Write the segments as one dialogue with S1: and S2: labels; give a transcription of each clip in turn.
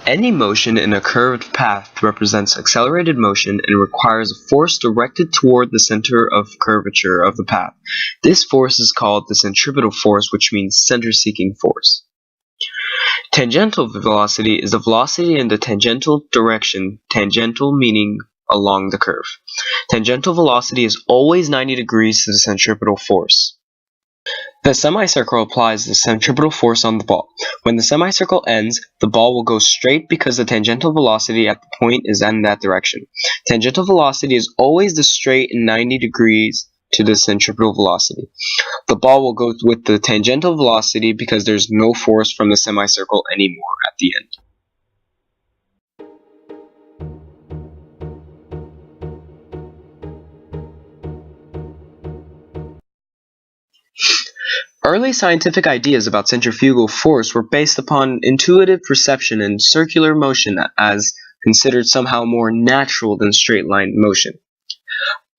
S1: Any motion in a curved path represents accelerated motion and requires a force directed toward the center of curvature of the path. This force is called the centripetal force, which means center-seeking force. Tangential velocity is the velocity in the tangential direction, tangential meaning along the curve. Tangential velocity is always 90 degrees to the centripetal force. The semicircle applies the centripetal force on the ball. When the semicircle ends, the ball will go straight because the tangential velocity at the point is in that direction. Tangential velocity is always the straight and 90 degrees to the centripetal velocity. The ball will go with the tangential velocity because there's no force from the semicircle anymore at the end. Early scientific ideas about centrifugal force were based upon intuitive perception and circular motion as considered somehow more natural than straight-line motion.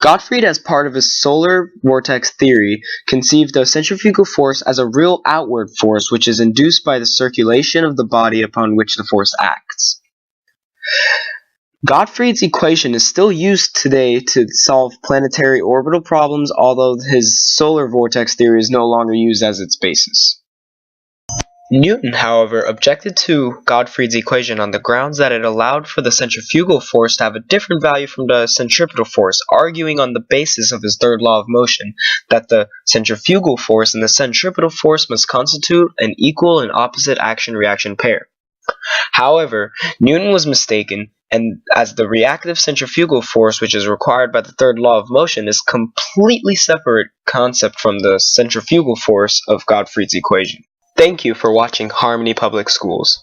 S1: Gottfried, as part of his solar vortex theory, conceived the centrifugal force as a real outward force which is induced by the circulation of the body upon which the force acts. Gottfried's equation is still used today to solve planetary orbital problems, although his solar vortex theory is no longer used as its basis. Newton, however, objected to Gottfried's equation on the grounds that it allowed for the centrifugal force to have a different value from the centripetal force, arguing on the basis of his third law of motion that the centrifugal force and the centripetal force must constitute an equal and opposite action-reaction pair. However, Newton was mistaken, and as the reactive centrifugal force, which is required by the third law of motion, is a completely separate concept from the centrifugal force of Gottfried's equation. Thank you for watching Harmony Public Schools.